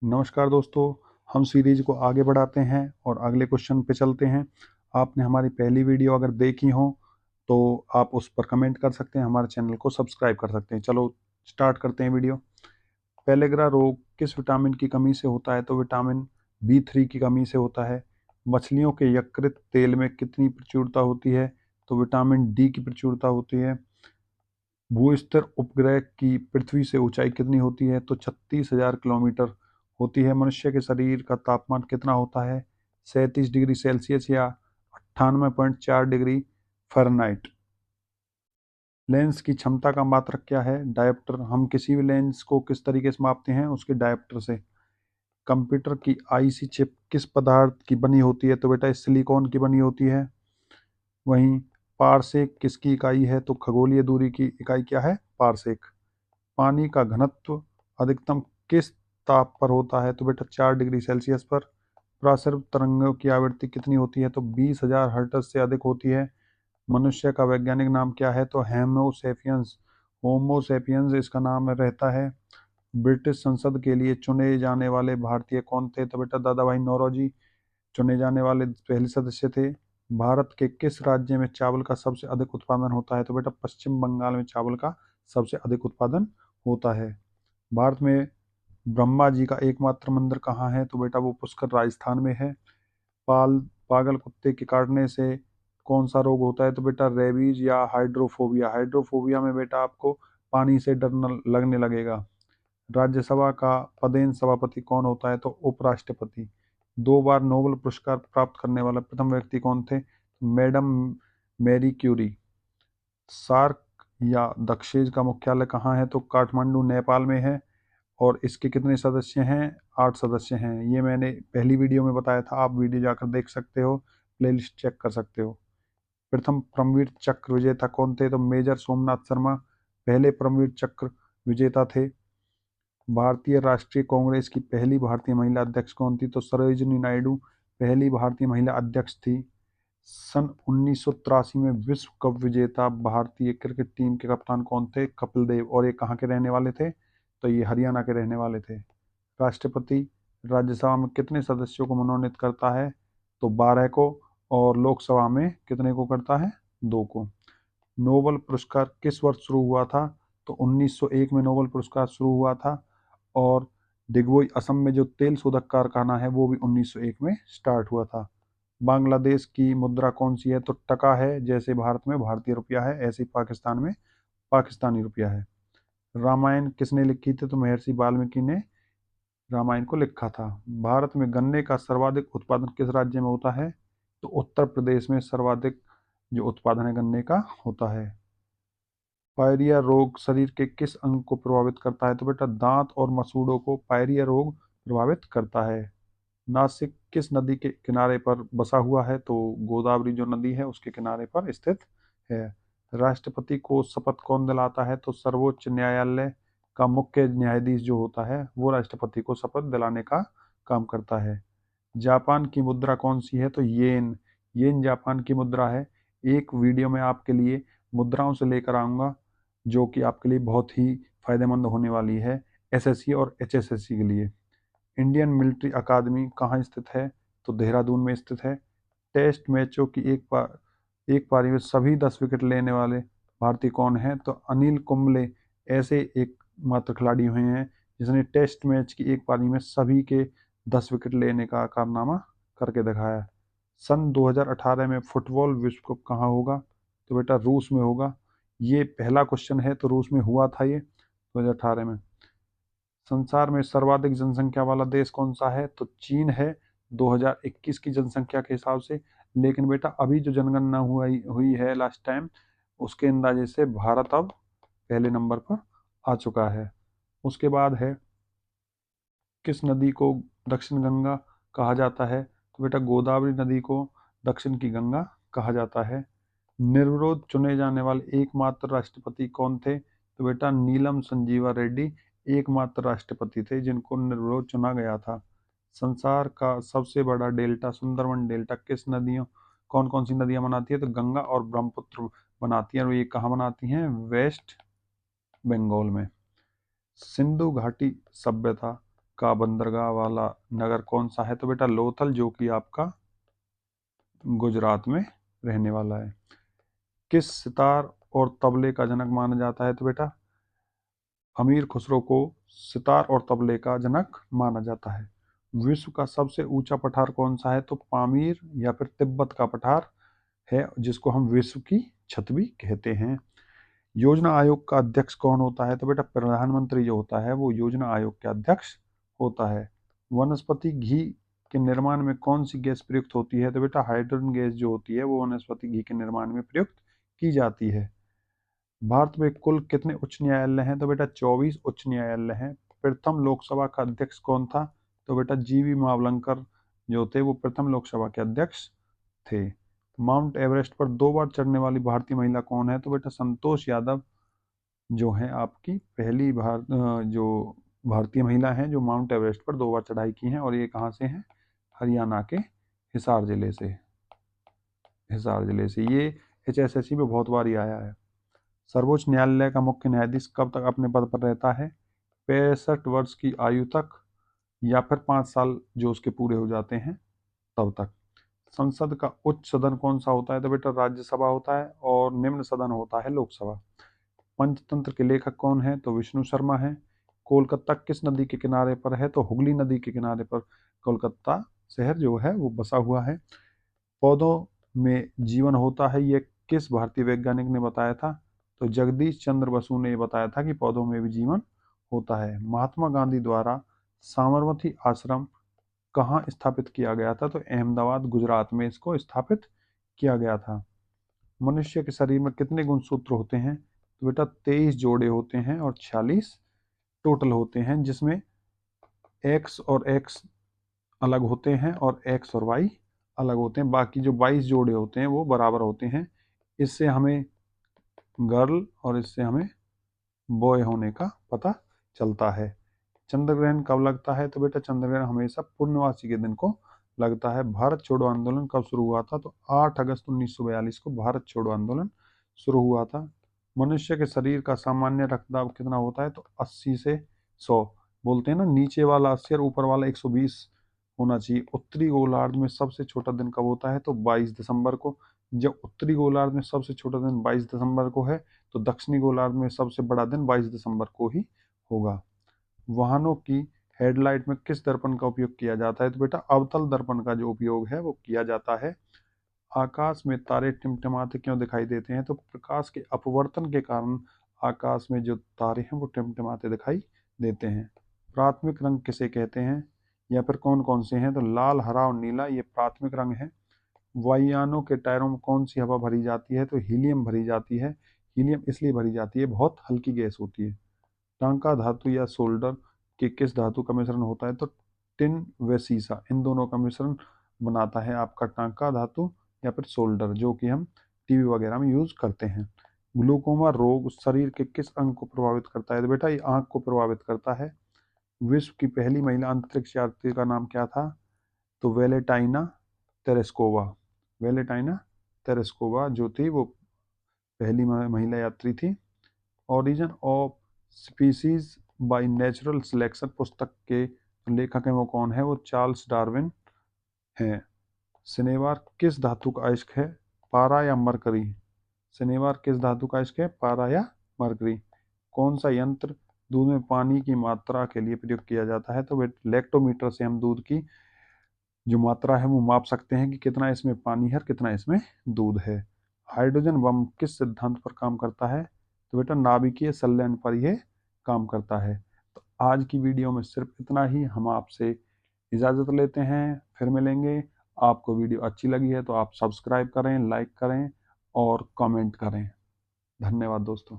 नमस्कार दोस्तों। हम सीरीज को आगे बढ़ाते हैं और अगले क्वेश्चन पे चलते हैं। आपने हमारी पहली वीडियो अगर देखी हो तो आप उस पर कमेंट कर सकते हैं, हमारे चैनल को सब्सक्राइब कर सकते हैं। चलो स्टार्ट करते हैं वीडियो। पेलेग्रा रोग किस विटामिन की कमी से होता है? तो विटामिन B3 की कमी से होता है। मछलियों के यकृत तेल में कितनी प्रचुरता होती है? तो विटामिन D की प्रचुरता होती है। भूस्तर उपग्रह की पृथ्वी से ऊंचाई कितनी होती है? तो 36,000 किलोमीटर होती है। मनुष्य के शरीर का तापमान कितना होता है? 37 डिग्री सेल्सियस या 98.4 डिग्री फ़ारेनहाइट। लेंस की क्षमता का मात्रक क्या है? डायप्टर। हम किसी भी लेंस को किस तरीके से मापते हैं? उसके डायप्टर से। कंप्यूटर की आईसी चिप किस पदार्थ की बनी होती है? तो बेटा सिलिकॉन की बनी होती है। वहीं पारसेक किसकी इकाई है? तो खगोलीय दूरी की इकाई क्या है? पारसेक। पानी का घनत्व अधिकतम किस ताप पर होता है? तो बेटा 4 डिग्री सेल्सियस पर। प्रसर्व तरंगों की आवृत्ति कितनी होती है? तो 20,000 हर्ट्ज से अधिक होती है। मनुष्य का वैज्ञानिक नाम क्या है? तो होमोसेपियंस। होमोसेपियंस इसका नाम रहता है। ब्रिटिश संसद के लिए चुने जाने वाले भारतीय कौन थे? तो बेटा दादा भाई नौरोजी चुने जाने वाले पहले सदस्य थे। भारत के किस राज्य में चावल का सबसे अधिक उत्पादन होता है? तो बेटा पश्चिम बंगाल में चावल का सबसे अधिक उत्पादन होता है। भारत में ब्रह्मा जी का एकमात्र मंदिर कहाँ है? तो बेटा वो पुष्कर राजस्थान में है। पाल पागल कुत्ते के काटने से कौन सा रोग होता है? तो बेटा रेबीज या हाइड्रोफोबिया। हाइड्रोफोबिया में बेटा आपको पानी से डर लगने लगेगा। राज्यसभा का पदेन सभापति कौन होता है? तो उपराष्ट्रपति। 2 बार नोबेल पुरस्कार प्राप्त करने वाला प्रथम व्यक्ति कौन थे? Madam Marie Curie. सार्क या दक्षेज का मुख्यालय कहाँ है? तो काठमांडू नेपाल में है। और इसके कितने सदस्य हैं? 8 सदस्य हैं। ये मैंने पहली वीडियो में बताया था, आप वीडियो जाकर देख सकते हो, प्लेलिस्ट चेक कर सकते हो। प्रथम परमवीर चक्र विजेता कौन थे? तो मेजर सोमनाथ शर्मा पहले परमवीर चक्र विजेता थे। भारतीय राष्ट्रीय कांग्रेस की पहली भारतीय महिला अध्यक्ष कौन थी? तो सरोजिनी नायडू पहली भारतीय महिला अध्यक्ष थी। सन 1983 में विश्व कप विजेता भारतीय क्रिकेट टीम के कप्तान कौन थे? कपिल देव। और ये कहाँ के रहने वाले थे? तो ये हरियाणा के रहने वाले थे। राष्ट्रपति राज्यसभा में कितने सदस्यों को मनोनीत करता है? तो 12 को। और लोकसभा में कितने को करता है? 2 को। नोबेल पुरस्कार किस वर्ष शुरू हुआ था? तो 1901 में नोबेल पुरस्कार शुरू हुआ था। और दिग्वोई असम में जो तेल शोधक कारखाना है वो भी 1901 में स्टार्ट हुआ था। बांग्लादेश की मुद्रा कौन सी है? तो टका है। जैसे भारत में भारतीय रुपया है, ऐसे ही पाकिस्तान में पाकिस्तानी रुपया है। रामायण किसने लिखी थी? तो महर्षि वाल्मीकि ने रामायण को लिखा था। भारत में गन्ने का सर्वाधिक उत्पादन किस राज्य में होता है? तो उत्तर प्रदेश में सर्वाधिक जो उत्पादन है गन्ने का होता है। पायरिया रोग शरीर के किस अंग को प्रभावित करता है? तो बेटा दांत और मसूड़ों को पायरिया रोग प्रभावित करता है। नासिक किस नदी के किनारे पर बसा हुआ है? तो गोदावरी जो नदी है उसके किनारे पर स्थित है। राष्ट्रपति को शपथ कौन दिलाता है? तो सर्वोच्च न्यायालय का मुख्य न्यायाधीश जो होता है वो राष्ट्रपति को शपथ दिलाने का काम करता है। जापान की मुद्रा कौन सी है? तो येन। येन जापान की मुद्रा है। एक वीडियो में आपके लिए मुद्राओं से लेकर आऊँगा जो कि आपके लिए बहुत ही फायदेमंद होने वाली है, एसएससी और एचएसएससी के लिए। इंडियन मिलिट्री अकादमी कहाँ स्थित है? तो देहरादून में स्थित है। टेस्ट मैचों की एक पारी में सभी 10 विकेट लेने वाले भारतीय कौन हैं? तो अनिल कुंबले ऐसे एक मात्र खिलाड़ी हुए हैं जिसने टेस्ट मैच की एक पारी में सभी के 10 विकेट लेने का कारनामा करके दिखाया। सन 2018 में फुटबॉल विश्व कप कहाँ होगा? तो बेटा रूस में होगा। ये पहला क्वेश्चन है, तो रूस में हुआ था ये 2018 में। संसार में सर्वाधिक जनसंख्या वाला देश कौन सा है? तो चीन है 2021 की जनसंख्या के हिसाब से। लेकिन बेटा अभी जो जनगणना हुई हुई है लास्ट टाइम, उसके अंदाजे से भारत अब पहले नंबर पर आ चुका है। उसके बाद है किस नदी को दक्षिण गंगा कहा जाता है? तो बेटा गोदावरी नदी को दक्षिण की गंगा कहा जाता है। निर्विरोध चुने जाने वाले एकमात्र राष्ट्रपति कौन थे? तो बेटा नीलम संजीवा रेड्डी एकमात्र राष्ट्रपति थे जिनको निर्विरोध चुना गया था। संसार का सबसे बड़ा डेल्टा सुंदरबन डेल्टा किस नदियों कौन कौन सी नदियां बनाती है? तो गंगा और ब्रह्मपुत्र बनाती हैं। और ये कहाँ बनाती हैं? वेस्ट बंगाल में। सिंधु घाटी सभ्यता का बंदरगाह वाला नगर कौन सा है? तो बेटा लोथल, जो कि आपका गुजरात में रहने वाला है। किस सितार और तबले का जनक माना जाता है? तो बेटा अमीर खुसरो को सितार और तबले का जनक माना जाता है। विश्व का सबसे ऊंचा पठार कौन सा है? तो पामीर या फिर तिब्बत का पठार है, जिसको हम विश्व की छत भी कहते हैं। योजना आयोग का अध्यक्ष कौन होता है? तो बेटा प्रधानमंत्री जो होता है वो योजना आयोग के अध्यक्ष होता है। वनस्पति घी के निर्माण में कौन सी गैस प्रयुक्त होती है? तो बेटा हाइड्रोजन गैस जो होती है वो वनस्पति घी के निर्माण में प्रयुक्त की जाती है। भारत में कुल कितने उच्च न्यायालय हैं? तो बेटा 24 उच्च न्यायालय हैं। प्रथम लोकसभा का अध्यक्ष कौन था? तो बेटा जीवी मावलंकर जो थे वो प्रथम लोकसभा के अध्यक्ष थे। माउंट एवरेस्ट पर 2 बार चढ़ने वाली भारतीय महिला कौन है? तो बेटा संतोष यादव जो है आपकी पहली जो भारतीय महिला हैं जो माउंट एवरेस्ट पर 2 बार चढ़ाई की हैं, और ये कहाँ से हैं? हरियाणा के हिसार जिले से। ये HSSC में बहुत बार ही आया है। सर्वोच्च न्यायालय का मुख्य न्यायाधीश कब तक अपने पद पर रहता है? 65 वर्ष की आयु तक, या फिर 5 साल जो उसके पूरे हो जाते हैं तब तक। संसद का उच्च सदन कौन सा होता है? तो बेटा राज्यसभा होता है, और निम्न सदन होता है लोकसभा। पंचतंत्र के लेखक कौन है? तो विष्णु शर्मा है। कोलकाता किस नदी के किनारे पर है? तो हुगली नदी के किनारे पर कोलकाता शहर जो है वो बसा हुआ है। पौधों में जीवन होता है, ये किस भारतीय वैज्ञानिक ने बताया था? तो जगदीश चंद्र बसु ने बताया था कि पौधों में भी जीवन होता है। महात्मा गांधी द्वारा साबरमती आश्रम कहाँ स्थापित किया गया था? तो अहमदाबाद गुजरात में इसको स्थापित किया गया था। मनुष्य के शरीर में कितने गुणसूत्र होते हैं? तो बेटा 23 जोड़े होते हैं और 46 टोटल होते हैं, जिसमें एक्स और एक्स अलग होते हैं और एक्स और वाई अलग होते हैं। बाकी जो 22 जोड़े होते हैं वो बराबर होते हैं। इससे हमें गर्ल और इससे हमें बॉय होने का पता चलता है। चंद्र ग्रहण कब लगता है? तो बेटा चंद्र ग्रहण हमेशा पूर्णमासी के दिन को लगता है। भारत छोड़ो आंदोलन कब शुरू हुआ था? तो 8 अगस्त 1942 को भारत छोड़ो आंदोलन शुरू हुआ था। मनुष्य के शरीर का सामान्य रक्तदाब कितना होता है? तो 80 से 100। बोलते हैं ना, नीचे वाला 80 और ऊपर वाला 120 होना चाहिए। उत्तरी गोलार्ध में सबसे छोटा दिन कब होता है? तो 22 दिसंबर को। जब उत्तरी गोलार्ध में सबसे छोटा दिन 22 दिसंबर को है, तो दक्षिणी गोलार्ध में सबसे बड़ा दिन 22 दिसंबर को ही होगा। वाहनों की हेडलाइट में किस दर्पण का उपयोग किया जाता है? तो बेटा अवतल दर्पण का जो उपयोग है वो किया जाता है। आकाश में तारे टिमटिमाते क्यों दिखाई देते हैं? तो प्रकाश के अपवर्तन के कारण आकाश में जो तारे हैं वो टिमटिमाते दिखाई देते हैं। प्राथमिक रंग किसे कहते हैं, या फिर कौन कौन से हैं? तो लाल, हरा और नीला ये प्राथमिक रंग है। वायुयानों के टायरों में कौन सी हवा भरी जाती है? तो हीलियम भरी जाती है। हीलियम इसलिए भरी जाती है, बहुत हल्की गैस होती है। टांका धातु या सोल्डर के किस धातु का मिश्रण होता है? तो टिन व सीसा, इन दोनों का मिश्रण बनाता है आपका टांका धातु या फिर सोल्डर, जो कि हम टीवी वगैरह में यूज करते हैं। ग्लूकोमा रोग शरीर के किस अंग को प्रभावित करता है? तो बेटा ये आंख को प्रभावित करता है। विश्व की पहली महिला अंतरिक्ष यात्री का नाम क्या था? तो वेलेटाइना तेरेस्कोवा। वेलेटाइना तेरेस्कोवा जो थी वो पहली महिला यात्री थी। Origin of species by natural selection पुस्तक के लेखक हैं वो कौन है? वो चार्ल्स डार्विन हैं। शनिवार किस धातु का अयस्क है? पारा या मरकरी? शनिवार किस धातु का अयस्क है? पारा या मरकरी? कौन सा यंत्र दूध में पानी की मात्रा के लिए प्रयोग किया जाता है? तो लैक्टोमीटर से हम दूध की जो मात्रा है वो माप सकते हैं कि कितना इसमें पानी है और कितना इसमें दूध है। हाइड्रोजन बम किस सिद्धांत पर काम करता है? तो बेटा नाभिकीय संलयन पर यह काम करता है। तो आज की वीडियो में सिर्फ इतना ही। हम आपसे इजाज़त लेते हैं, फिर मिलेंगे। आपको वीडियो अच्छी लगी है तो आप सब्सक्राइब करें, लाइक करें और कमेंट करें। धन्यवाद दोस्तों।